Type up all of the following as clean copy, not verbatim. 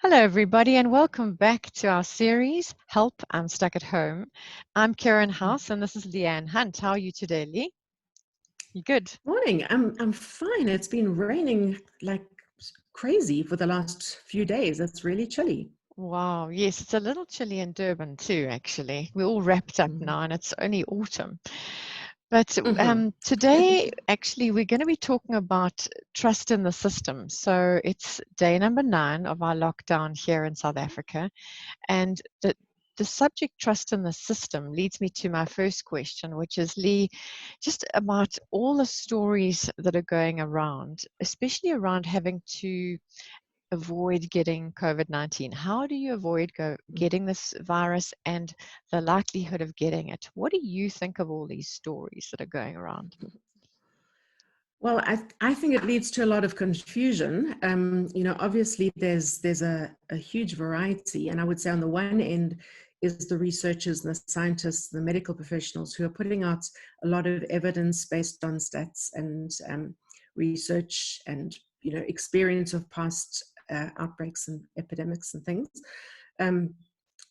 Hello, everybody, and welcome back to our series, Help, I'm Stuck at Home. I'm Karen House, and this is Leanne Hunt. How are you today, Lee? You good? Morning. I'm fine. It's been raining like crazy for the last few days. It's really chilly. Wow, yes, it's a little chilly in Durban too, actually. We're all wrapped up Mm-hmm. now, and it's only autumn. But Mm-hmm. today, actually, we're going to be talking about trust in the system. So it's day number 9 of our lockdown here in South Africa. And the subject trust in the system leads me to my first question, which is, Lee, just about all the stories that are going around, especially around having to avoid getting COVID-19. How do you avoid getting this virus and the likelihood of getting it? What do you think of all these stories that are going around? Well, I think it leads to a lot of confusion. Obviously there's a huge variety, and I would say on the one end is the researchers and the scientists, the medical professionals who are putting out a lot of evidence based on stats and research and experience of past outbreaks and epidemics and things. Um,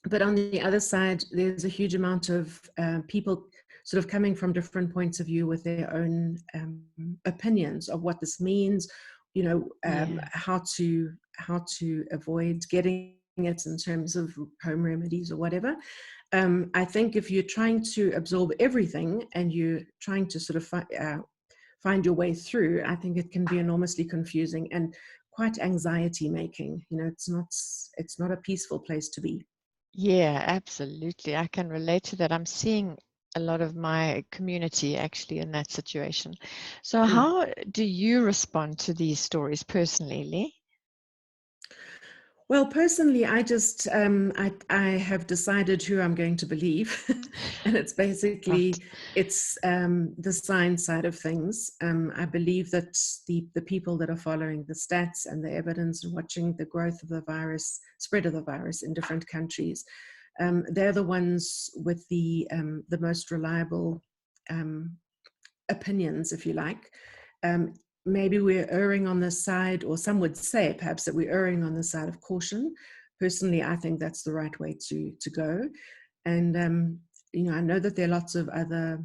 but on the other side, there's a huge amount of people sort of coming from different points of view with their own opinions of what this means, Yeah. how to avoid getting it in terms of home remedies or whatever. I think if you're trying to absorb everything and you're trying to sort of find your way through, I think it can be enormously confusing and quite anxiety making. It's not a peaceful place to be. Yeah, absolutely. I can relate to that. I'm seeing a lot of my community actually in that situation. So, Mm. how do you respond to these stories personally, Lee? Well, personally, I have decided who I'm going to believe, and Right. it's the science side of things. I believe that the people that are following the stats and the evidence and watching the growth of the virus, spread of the virus in different countries, they're the ones with the most reliable um, opinions, if you like. Um, Maybe we're erring on the side, or some would say perhaps that we're erring on the side of caution. Personally, I think that's the right way to go. And I know that there are lots of other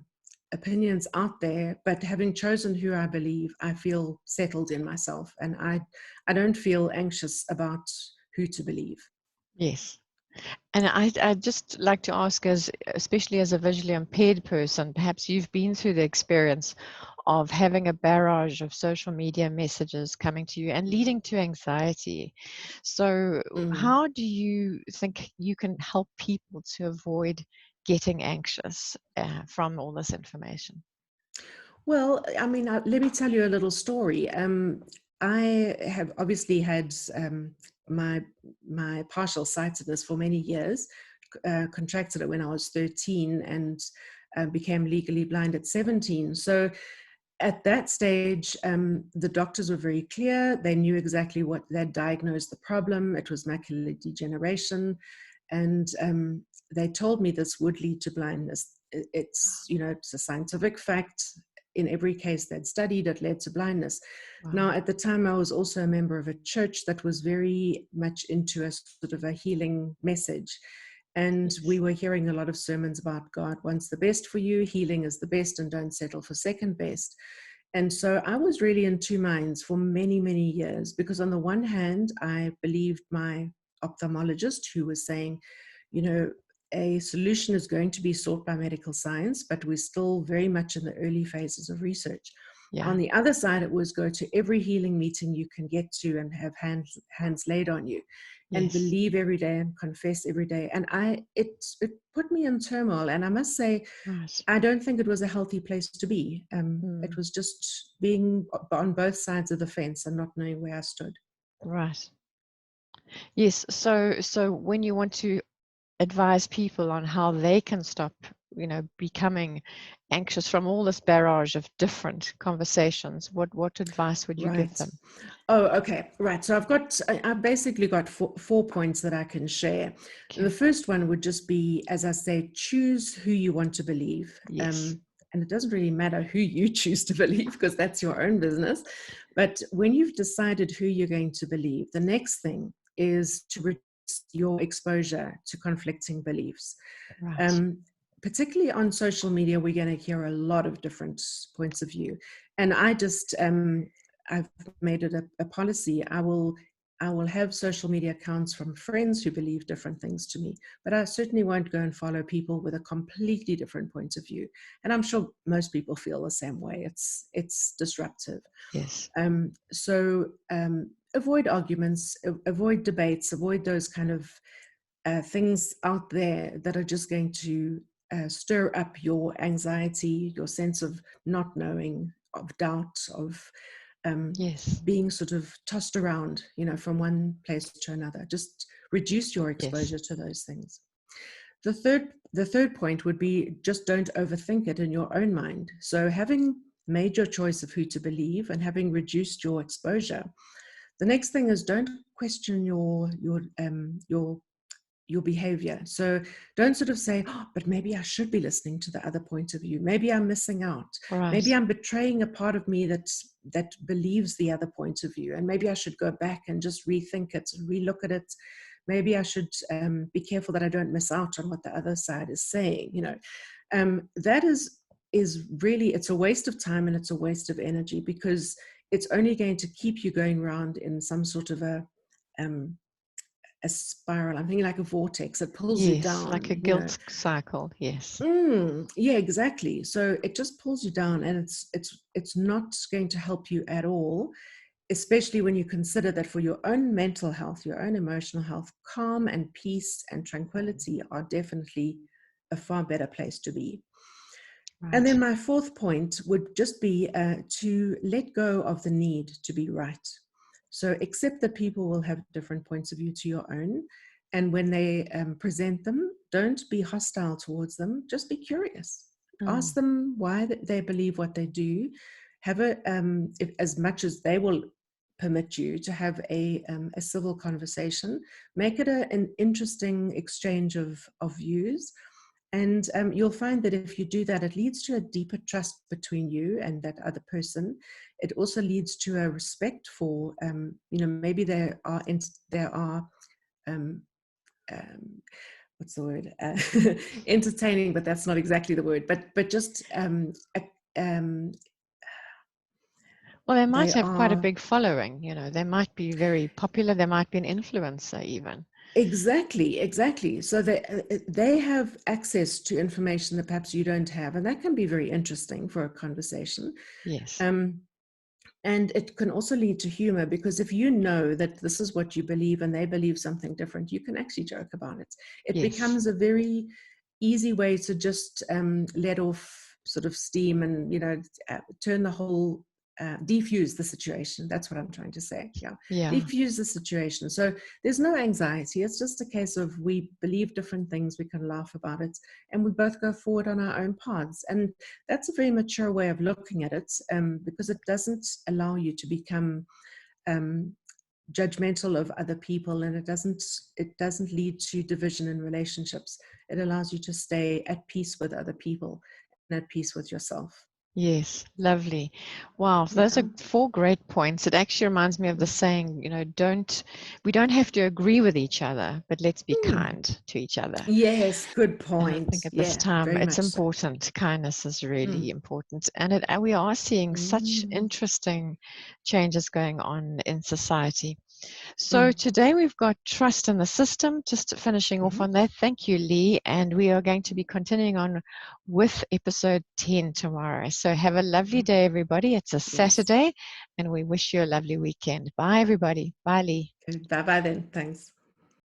opinions out there, but having chosen who I believe, I feel settled in myself, and I don't feel anxious about who to believe. Yes. And I'd just like to ask, especially as a visually impaired person, perhaps you've been through the experience of having a barrage of social media messages coming to you and leading to anxiety. So, Mm. how do you think you can help people to avoid getting anxious from all this information? Well, I mean, let me tell you a little story. I have obviously had my my partial sightedness for many years. Contracted it when I was 13 and became legally blind at 17. So at that stage, the doctors were very clear. They knew exactly what they'd diagnosed the problem. It was macular degeneration, and they told me this would lead to blindness. It's a scientific fact. In every case they'd studied, it led to blindness. Now, Wow. at the time, I was also a member of a church that was very much into a sort of a healing message. And we Yes. were hearing a lot of sermons about God wants the best for you, healing is the best, and don't settle for second best. And so I was really in two minds for many, many years, because on the one hand, I believed my ophthalmologist who was saying, you know, a solution is going to be sought by medical science, but we're still very much in the early phases of research. On Yeah. the other side, it was go to every healing meeting you can get to and have hands laid on you and Yes. believe every day and confess every day. And it put me in turmoil. And I must say, Right. I don't think it was a healthy place to be. It Hmm. was just being on both sides of the fence and not knowing where I stood. Right. Yes. So when you want to advise people on how they can stop, becoming anxious from all this barrage of different conversations, what advice would you give Right. them? Oh, okay. Right. So I've basically got four points that I can share. The Okay. first one would just be, as I say, choose who you want to believe. Yes. And it doesn't really matter who you choose to believe because that's your own business. But when you've decided who you're going to believe, the next thing is to reduce your exposure to conflicting beliefs. Right. Particularly on social media, we're going to hear a lot of different points of view. And I've made it a policy. I will have social media accounts from friends who believe different things to me, but I certainly won't go and follow people with a completely different point of view. And I'm sure most people feel the same way. It's disruptive. Yes. Avoid arguments, avoid debates, avoid those kind of things out there that are just going to stir up your anxiety, your sense of not knowing, of doubt, of Yes. being sort of tossed around, from one place to another. Just reduce your Yes. exposure to those things. The third point would be just don't overthink it in your own mind. So having made your choice of who to believe and having reduced your exposure, the next thing is don't question your behavior. So don't sort of say, oh, but maybe I should be listening to the other point of view. Maybe I'm missing out. Maybe Right. I'm betraying a part of me that believes the other point of view. And maybe I should go back and just rethink it, relook at it. Maybe I should be careful that I don't miss out on what the other side is saying. That is really, it's a waste of time and it's a waste of energy, because it's only going to keep you going around in some sort of a spiral. I'm thinking like a vortex. It pulls you Yes, like a down. guilt cycle. Yes. Yeah, exactly. So it just pulls you down, and it's not going to help you at all, especially when you consider that for your own mental health, your own emotional health, calm and peace and tranquility are definitely a far better place to be. And Right. then my fourth point would just be to let go of the need to be right. So accept that people will have different points of view to your own. And when they present them, don't be hostile towards them. Just be curious. Ask Mm. them why they believe what they do. Have if, as much as they will permit you to have a civil conversation. Make it an interesting exchange of views, and you'll find that if you do that, it leads to a deeper trust between you and that other person. It also leads to a respect for, maybe there are um, um, what's the word? Entertaining, but that's not exactly the word. But just um, Well, they might they have quite a are. big following. They might be very popular. They might be an influencer even. Exactly. So they have access to information that perhaps you don't have, and that can be very interesting for a conversation. Yes. Um, and it can also lead to humor, because if you know that this is what you believe and they believe something different, you can actually joke about it. It Yes. becomes a very easy way to just let off sort of steam and turn the whole defuse the situation. That's what I'm trying to say. Yeah, Yeah. defuse the situation. So there's no anxiety. It's just a case of we believe different things, we can laugh about it, and we both go forward on our own paths. And that's a very mature way of looking at it, because it doesn't allow you to become um, judgmental of other people, and it doesn't lead to division in relationships. It allows you to stay at peace with other people and at peace with yourself. Yes, lovely. Wow, so those Yeah. are four great points. It actually reminds me of the saying, we don't have to agree with each other, but let's be Hmm. kind to each other. Yes, good And I point. think at this Yeah, time very it's much so. important. Kindness is Mm. really important. And we are seeing such Mm. interesting changes going on in society. So Mm. today we've got trust in the system. Just finishing off Mhm. on that. Thank you, Lee. And we are going to be continuing on with episode 10 tomorrow. So have a lovely Mm. day, everybody. It's a Yes. Saturday, and we wish you a lovely weekend. Bye, everybody. Bye, Lee. Okay, bye bye then. Thanks.